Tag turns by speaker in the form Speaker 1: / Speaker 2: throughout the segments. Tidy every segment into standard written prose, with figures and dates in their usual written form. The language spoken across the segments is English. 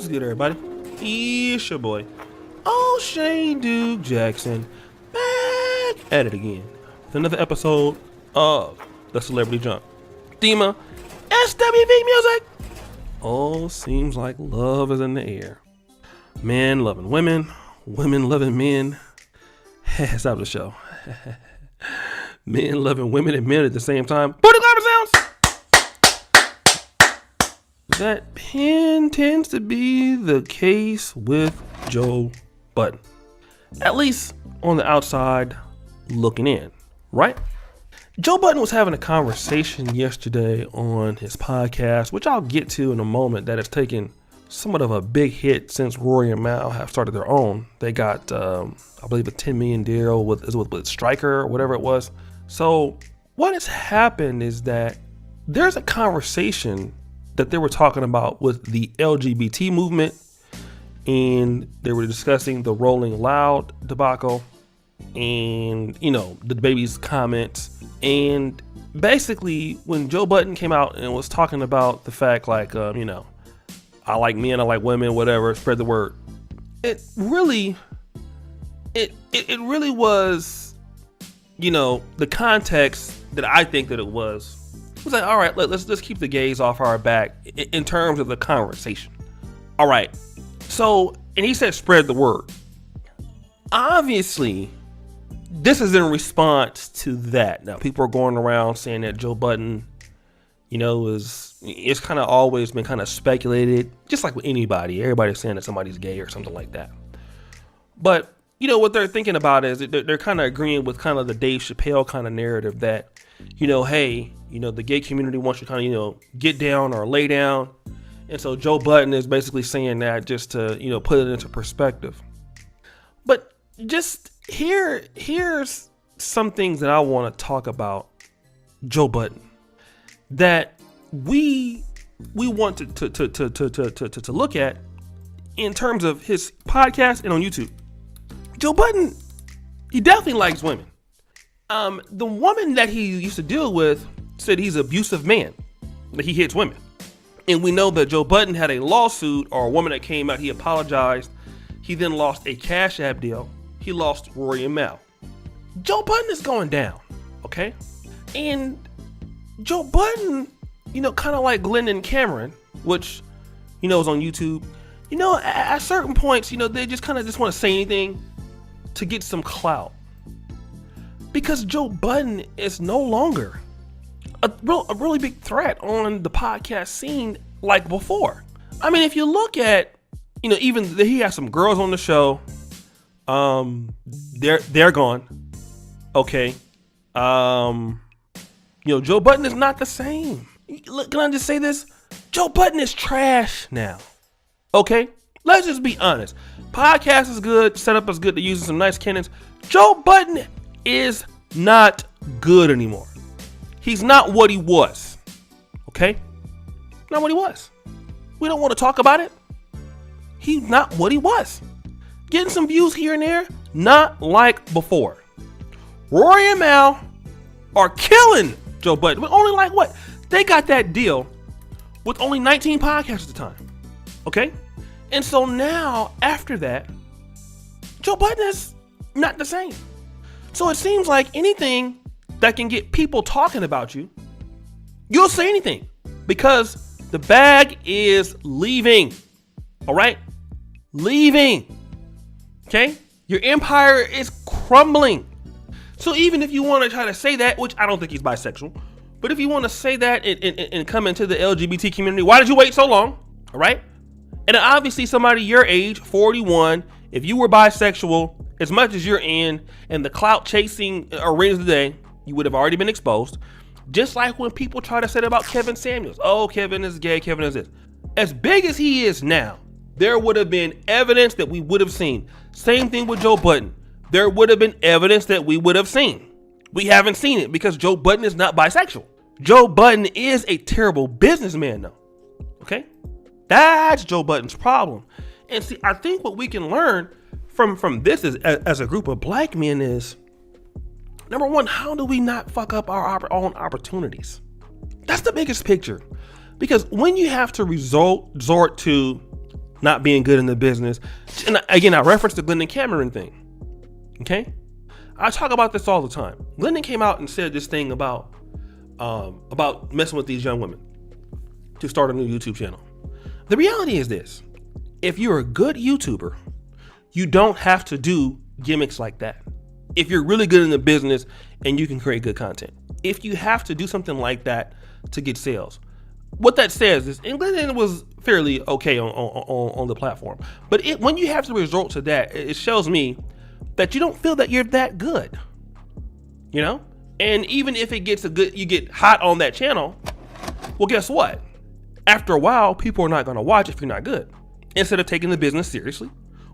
Speaker 1: What's good, everybody? It's your boy, O'Shane Duke Jackson, back at it again with another episode of the Celebrity Jump. Thema, SWV music. Oh, seems like love is in the air. Men loving women, women loving men. That's out of the show. Men loving women and men at the same time. Booty clapper sounds. That tends to be the case with Joe Budden. At least on the outside looking in, right? Joe Budden was having a conversation yesterday on his podcast, which I'll get to in a moment, that has taken somewhat of a big hit since Rory and Mal have started their own. They got, I believe, a $10 million deal with Stryker or whatever it was. So what has happened is that there's a conversation that they were talking about with the LGBT movement, and they were discussing the Rolling Loud debacle and, the DaBaby's comments. And basically when Joe Budden came out and was talking about the fact, like, I like men, I like women, whatever, spread the word. It really was, the context that I think that it was like, all right, let's keep the gays off our back in terms of the conversation. All right. So, and he said, spread the word. Obviously, this is in response to that. Now, people are going around saying that Joe Budden, it's kind of always been kind of speculated, just like with anybody. Everybody's saying that somebody's gay or something like that. But, what they're thinking about is they're kind of agreeing with kind of the Dave Chappelle kind of narrative that, hey, the gay community wants you to kind of, get down or lay down. And so Joe Budden is basically saying that just to, put it into perspective. But just here's some things that I want to talk about Joe Budden that we want to look at in terms of his podcast and on YouTube. Joe Budden, he definitely likes women. The woman that he used to deal with said he's an abusive man, that he hits women. And we know that Joe Budden had a lawsuit, or a woman that came out, he apologized. He then lost a Cash App deal. He lost Rory and Mal. Joe Budden is going down, okay? And Joe Budden, kind of like Glenn and Cameron, which, is on YouTube, at certain points, they just kind of just want to say anything to get some clout. Because Joe Budden is no longer a really big threat on the podcast scene like before. I mean, if you look at, even he has some girls on the show. They're gone. Okay. Joe Budden is not the same. Look, can I just say this? Joe Budden is trash now. Okay? Let's just be honest. Podcast is good. Setup is good. They're using some nice cannons. Joe Budden is not good anymore. He's not what he was. Okay? Not what he was. We don't want to talk about it. He's not what he was. Getting some views here and there, not like before. Rory and Mal are killing Joe Budden. But only like what? They got that deal with only 19 podcasts at the time. Okay? And so now, after that, Joe Budden is not the same. So it seems like anything that can get people talking about you, you'll say anything, because the bag is leaving. All right? Leaving. Okay? Your empire is crumbling. So even if you want to try to say that, which I don't think he's bisexual, but if you want to say that and come into the LGBT community, why did you wait so long? All right? And obviously somebody your age, 41, if you were bisexual, as much as you're in and the clout chasing arenas today, you would have already been exposed. Just like when people try to say that about Kevin Samuels. Oh, Kevin is gay, Kevin is this. As big as he is now, there would have been evidence that we would have seen. Same thing with Joe Budden. There would have been evidence that we would have seen. We haven't seen it because Joe Budden is not bisexual. Joe Budden is a terrible businessman though. Okay? That's Joe Budden's problem. And see, I think what we can learn from this as a group of black men is, number one, how do we not fuck up our own opportunities? That's the biggest picture. Because when you have to resort to not being good in the business. And again, I referenced the Glendon Cameron thing. Okay? I talk about this all the time. Glendon came out and said this thing about messing with these young women to start a new YouTube channel. The reality is this. If you're a good YouTuber, you don't have to do gimmicks like that. If you're really good in the business and you can create good content. If you have to do something like that to get sales. What that says is, and Glendon was fairly okay on the platform, but when you have to resort to that, it shows me that you don't feel that you're that good, you know? And even if it gets you get hot on that channel, well, guess what? After a while, people are not gonna watch if you're not good. Instead of taking the business seriously,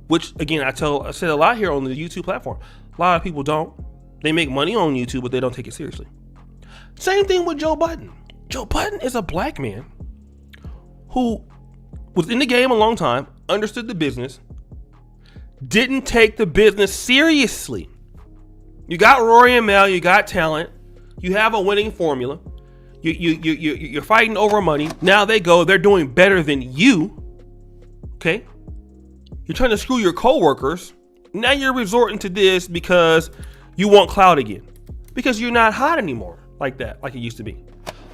Speaker 1: which again, I said a lot here on the YouTube platform. A lot of people don't. They make money on YouTube, but they don't take it seriously. Same thing with Joe Budden. Joe Budden is a black man who was in the game a long time, understood the business, didn't take the business seriously. You got Rory and Mel, you got talent, you have a winning formula, you're fighting over money. Now they're doing better than you. Okay? You're trying to screw your coworkers. Now you're resorting to this because you want clout again. Because you're not hot anymore like that, like it used to be.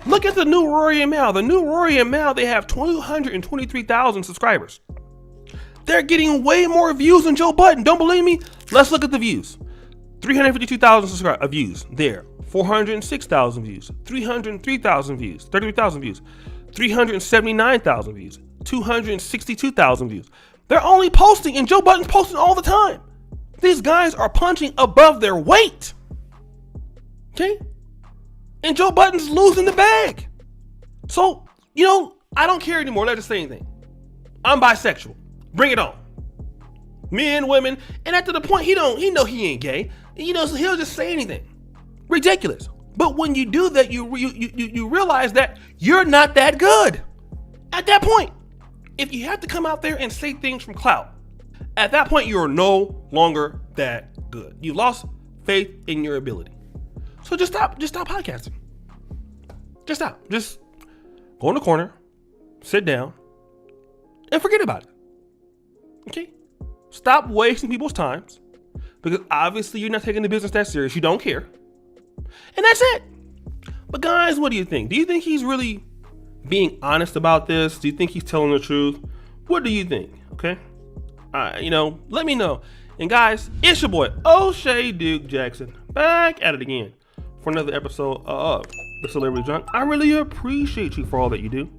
Speaker 1: Look at the new Rory and Mal. The new Rory and Mal, they have 223,000 subscribers. They're getting way more views than Joe Budden. Don't believe me? Let's look at the views. 352,000 views there. 406,000 views. 303,000 views. 33,000 views. 379,000 views. 262,000 views. They're only posting, and Joe Budden's posting all the time. These guys are punching above their weight. Okay? And Joe Budden's losing the bag. So, I don't care anymore. Let us say anything. I'm bisexual. Bring it on. Men, women, and after the point, he know he ain't gay. So he'll just say anything. Ridiculous. But when you do that, you realize that you're not that good. At that point, if you have to come out there and say things from clout, at that point, you're no longer that good. You lost faith in your ability. So just stop podcasting. Just stop. Just go in the corner, sit down, and forget about it. Okay? Stop wasting people's times, because obviously you're not taking the business that serious. You don't care. And that's it. But guys, what do you think? Do you think he's really being honest about this? Do you think he's telling the truth? What do you think? Okay? Let me know. And guys, it's your boy, O'Shea Duke Jackson, back at it again for another episode of The Celebrity Junk. I really appreciate you for all that you do.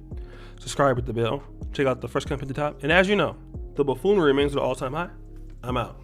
Speaker 1: Subscribe with the bell. Check out the first comment at the top. And as you know, the buffoonery remains at an all-time high. I'm out.